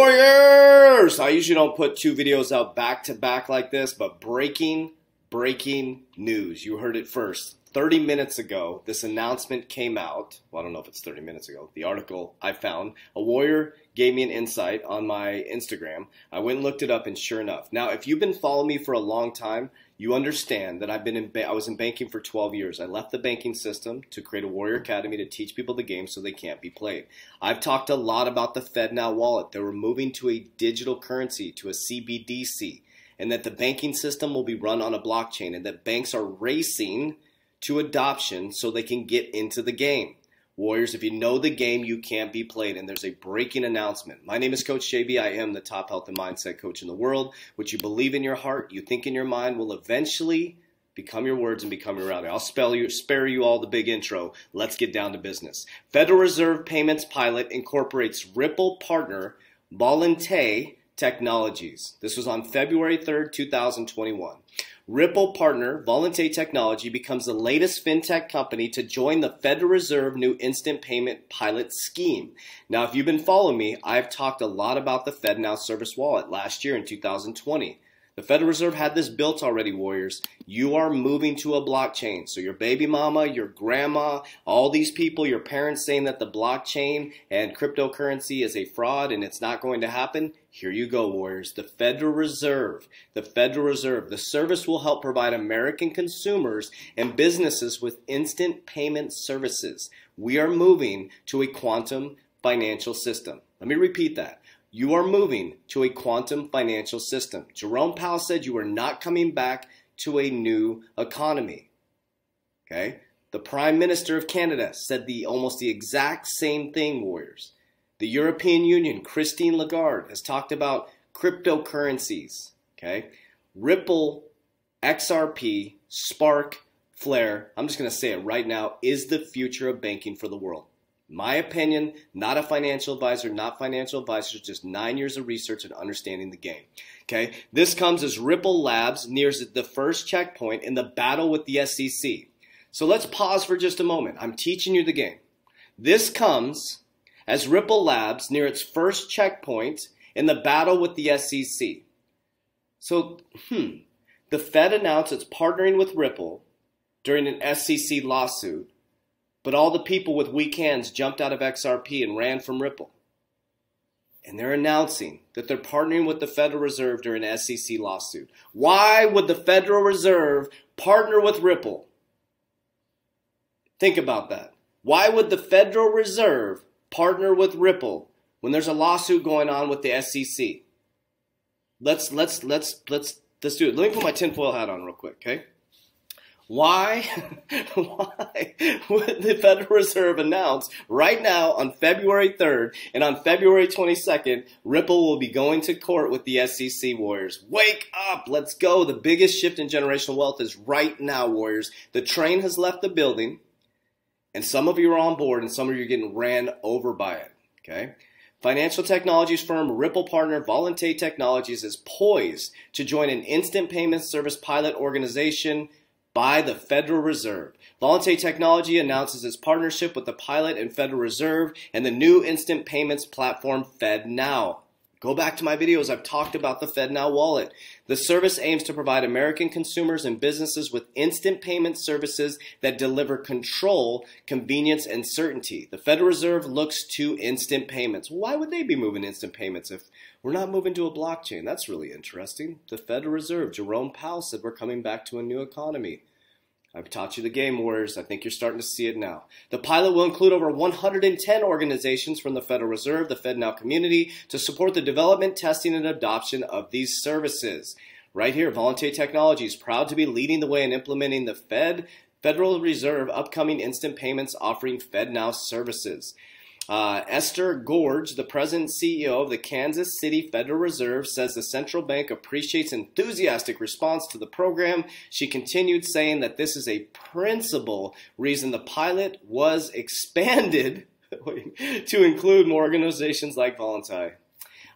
Warriors! I usually don't put two videos out back to back like this, but breaking news. You heard it first. 30 minutes ago, this announcement came out. Well, I don't know if it's 30 minutes ago. The article I found, a warrior gave me an insight on my Instagram. I went and looked it up, and sure enough. Now, if you've been following me for a long time, you understand that I was in banking for 12 years. I left the banking system to create a Warrior Academy to teach people the game so they can't be played. I've talked a lot about the FedNow wallet. They were moving to a digital currency, to a CBDC, and that the banking system will be run on a blockchain, and that banks are racing to adoption so they can get into the game. Warriors, if you know the game, you can't be played, and there's a breaking announcement. My name is Coach JB. I am the top health and mindset coach in the world. What you believe in your heart, you think in your mind, will eventually become your words and become your reality. I'll spare you all the big intro. Let's get down to business. Federal Reserve Payments Pilot incorporates Ripple partner Volante Technologies. This was on February 3rd, 2021. Ripple partner Volante Technology becomes the latest fintech company to join the Federal Reserve new instant payment pilot scheme. Now, if you've been following me, I've talked a lot about the FedNow service wallet last year in 2020. The Federal Reserve had this built already, Warriors. You are moving to a blockchain. So your baby mama, your grandma, all these people, your parents saying that the blockchain and cryptocurrency is a fraud and it's not going to happen. Here you go, Warriors. The Federal Reserve, the service will help provide American consumers and businesses with instant payment services. We are moving to a quantum financial system. Let me repeat that. You are moving to a quantum financial system. Jerome Powell said you are not coming back to a new economy. Okay? The Prime Minister of Canada said almost the exact same thing, Warriors. The European Union, Christine Lagarde, has talked about cryptocurrencies. Okay? Ripple, XRP, Spark, Flare, I'm just going to say it right now, is the future of banking for the world. My opinion, not a financial advisor, not financial advisors, just 9 years of research and understanding the game. Okay, this comes as Ripple Labs nears the first checkpoint in the battle with the SEC. So let's pause for just a moment. I'm teaching you the game. This comes as Ripple Labs near its first checkpoint in the battle with the SEC. So, the Fed announced it's partnering with Ripple during an SEC lawsuit. But all the people with weak hands jumped out of XRP and ran from Ripple. And they're announcing that they're partnering with the Federal Reserve during an SEC lawsuit. Why would the Federal Reserve partner with Ripple? Think about that. Why would the Federal Reserve partner with Ripple when there's a lawsuit going on with the SEC? Let's do it. Let me put my tinfoil hat on real quick, okay? Why would the Federal Reserve announce right now on February 3rd and on February 22nd, Ripple will be going to court with the SEC, Warriors? Wake up. Let's go. The biggest shift in generational wealth is right now, Warriors. The train has left the building, and some of you are on board, and some of you are getting ran over by it, okay? Financial technologies firm Ripple partner Volante Technologies is poised to join an instant payment service pilot organization by the Federal Reserve. Volante Technology announces its partnership with the pilot and Federal Reserve and the new instant payments platform FedNow. Go back to my videos. I've talked about the FedNow wallet. The service aims to provide American consumers and businesses with instant payment services that deliver control, convenience, and certainty. The Federal Reserve looks to instant payments. Why would they be moving instant payments if we're not moving to a blockchain? That's really interesting. The Federal Reserve, Jerome Powell said we're coming back to a new economy. I've taught you the game, Warriors. I think you're starting to see it now. The pilot will include over 110 organizations from the Federal Reserve, the FedNow community, to support the development, testing, and adoption of these services. Right here, Volante Technology is proud to be leading the way in implementing the Federal Reserve upcoming instant payments offering FedNow services. Esther Gorge, the president and CEO of the Kansas City Federal Reserve, says the central bank appreciates enthusiastic response to the program. She continued saying that this is a principal reason the pilot was expanded to include more organizations like Volante.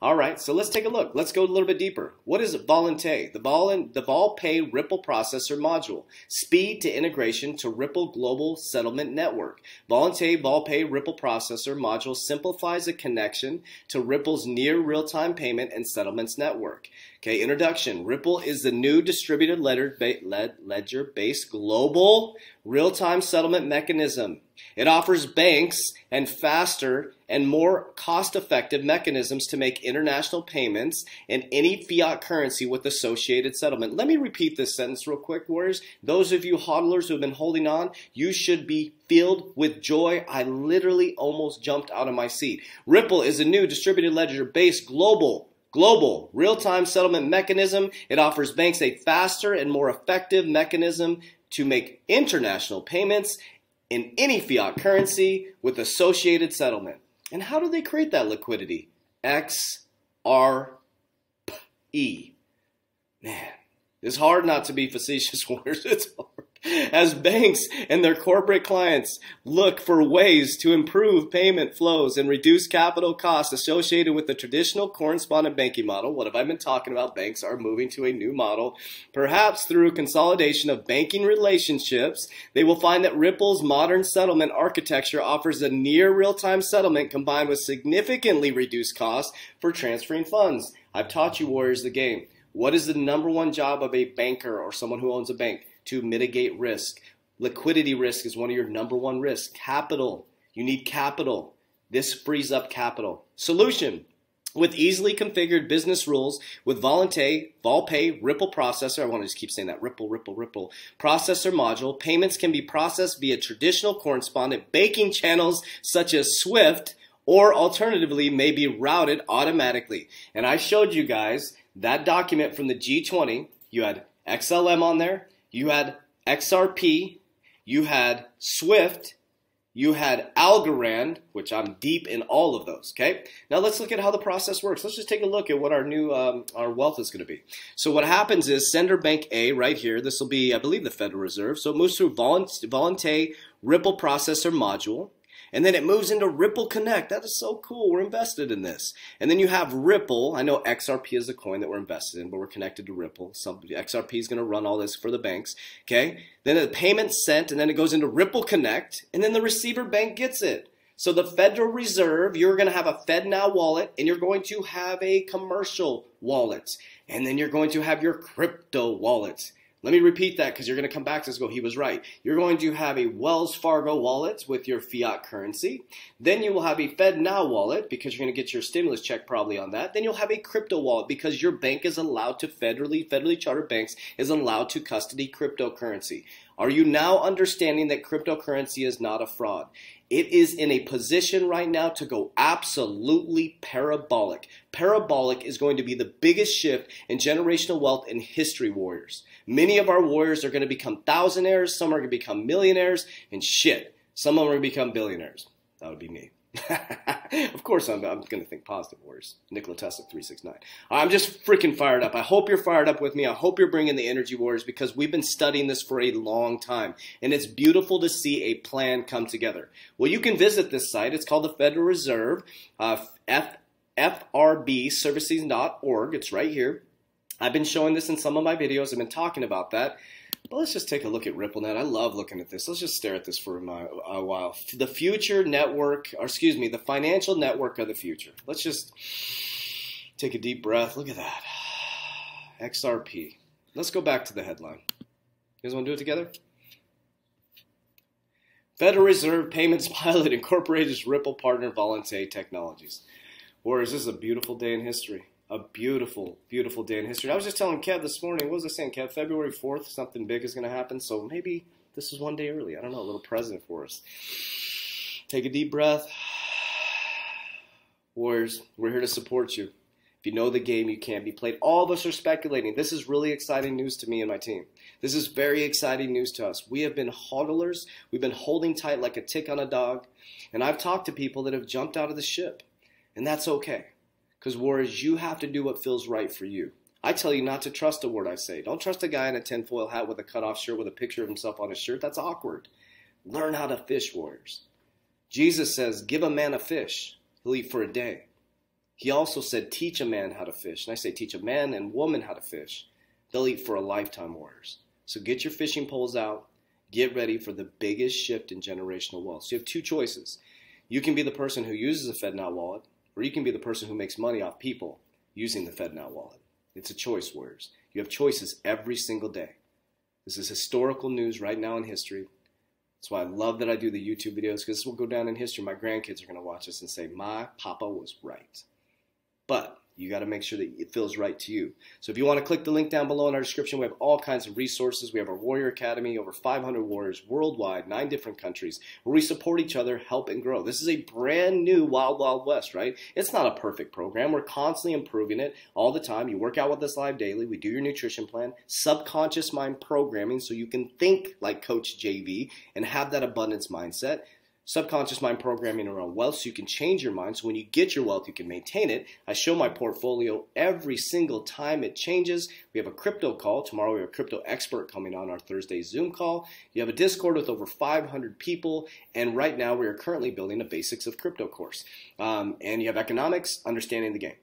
All right, so let's take a look. Let's go a little bit deeper. What is Volante? The VolPay Ripple Processor Module. Speed to integration to Ripple Global Settlement Network. VolPay Ripple Processor Module simplifies the connection to Ripple's near real-time payment and settlements network. Okay, introduction. Ripple is the new distributed ledger-based global real-time settlement mechanism. It offers banks and faster and more cost-effective mechanisms to make international payments in any fiat currency with associated settlement. Let me repeat this sentence real quick, warriors. Those of you hodlers who have been holding on, you should be filled with joy. I literally almost jumped out of my seat. Ripple is a new distributed ledger-based global real-time settlement mechanism. It offers banks a faster and more effective mechanism to make international payments in any fiat currency with associated settlement. And how do they create that liquidity? XRP. Man, it's hard not to be facetious, warriors. It's hard. As banks and their corporate clients look for ways to improve payment flows and reduce capital costs associated with the traditional correspondent banking model, what have I been talking about? Banks are moving to a new model. Perhaps through consolidation of banking relationships, they will find that Ripple's modern settlement architecture offers a near real-time settlement combined with significantly reduced costs for transferring funds. I've taught you, warriors, the game. What is the number one job of a banker or someone who owns a bank? To mitigate risk. Liquidity risk is one of your number one risks. Capital. You need capital. This frees up capital. Solution. With easily configured business rules with VolPay Ripple Processor, I want to just keep saying that, Ripple Processor Module, payments can be processed via traditional correspondent banking channels such as SWIFT, or alternatively may be routed automatically. And I showed you guys that document from the G20. You had XLM on there. You had XRP, you had SWIFT, you had Algorand, which I'm deep in all of those, okay? Now let's look at how the process works. Let's just take a look at what our new, our wealth is going to be. So what happens is sender bank A right here, this will be, I believe, the Federal Reserve. So it moves through Volante Ripple Processor Module. And then it moves into Ripple Connect. That is so cool. We're invested in this. And then you have Ripple. I know XRP is the coin that we're invested in, but we're connected to Ripple. XRP is going to run all this for the banks. Okay. Then the payment's sent, and then it goes into Ripple Connect, and then the receiver bank gets it. So the Federal Reserve, you're going to have a FedNow wallet, and you're going to have a commercial wallet. And then you're going to have your crypto wallet. Let me repeat that because you're going to come back to this and go, he was right. You're going to have a Wells Fargo wallet with your fiat currency. Then you will have a FedNow wallet because you're going to get your stimulus check probably on that. Then you'll have a crypto wallet because your bank is allowed to federally chartered banks is allowed to custody cryptocurrency. Are you now understanding that cryptocurrency is not a fraud? It is in a position right now to go absolutely parabolic. Parabolic is going to be the biggest shift in generational wealth in history, warriors. Many of our warriors are going to become thousandaires. Some are going to become millionaires. And shit, some of them are going to become billionaires. That would be me. Of course, I'm going to think positive, warriors. Nikola Tesla 369. I'm just freaking fired up. I hope you're fired up with me. I hope you're bringing the energy, warriors, because we've been studying this for a long time. And it's beautiful to see a plan come together. Well, you can visit this site. It's called the Federal Reserve, FRBservices.org. It's right here. I've been showing this in some of my videos. I've been talking about that. But let's just take a look at RippleNet. I love looking at this. Let's just stare at this for a while. The future network, or excuse me, the financial network of the future. Let's just take a deep breath. Look at that. XRP. Let's go back to the headline. You guys want to do it together? Federal Reserve Payments Pilot incorporates Ripple partner Volante Technologies. Warriors, this is a beautiful day in history. A beautiful, beautiful day in history. I was just telling Kev this morning, what was I saying, Kev? February 4th, something big is going to happen. So maybe this is one day early. I don't know, a little present for us. Take a deep breath. Warriors, we're here to support you. If you know the game, you can't be played. All of us are speculating. This is really exciting news to me and my team. This is very exciting news to us. We have been hodlers. We've been holding tight like a tick on a dog. And I've talked to people that have jumped out of the ship. And that's okay. Because, warriors, you have to do what feels right for you. I tell you not to trust a word I say. Don't trust a guy in a tinfoil hat with a cutoff shirt with a picture of himself on his shirt. That's awkward. Learn how to fish, warriors. Jesus says, give a man a fish. He'll eat for a day. He also said, teach a man how to fish. And I say, teach a man and woman how to fish. They'll eat for a lifetime, warriors. So get your fishing poles out. Get ready for the biggest shift in generational wealth. So you have two choices. You can be the person who uses a FedNow wallet, or you can be the person who makes money off people using the FedNow wallet. It's a choice, warriors. You have choices every single day. This is historical news right now in history. That's why I love that I do the YouTube videos, because this will go down in history. My grandkids are going to watch this and say, my papa was right. But you got to make sure that it feels right to you. So if you want to click the link down below in our description, we have all kinds of resources. We have our Warrior Academy, over 500 warriors worldwide, 9 different countries, where we support each other, help, and grow. This is a brand new Wild Wild West, right? It's not a perfect program. We're constantly improving it all the time. You work out with us live daily. We do your nutrition plan, subconscious mind programming, so you can think like Coach JV and have that abundance mindset. Subconscious mind programming around wealth, so you can change your mind. So when you get your wealth, you can maintain it. I show my portfolio every single time it changes. We have a crypto call. Tomorrow we have a crypto expert coming on our Thursday Zoom call. You have a Discord with over 500 people. And right now we are currently building a basics of crypto course. And you have economics, understanding the game.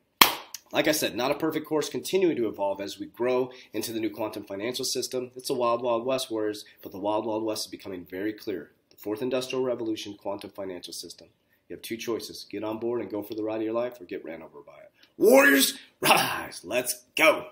Like I said, not a perfect course, continuing to evolve as we grow into the new quantum financial system. It's a wild, wild west, warriors, but the wild, wild west is becoming very clear. Fourth Industrial Revolution, quantum financial system. You have two choices. Get on board and go for the ride of your life, or get ran over by it. Warriors, rise. Let's go.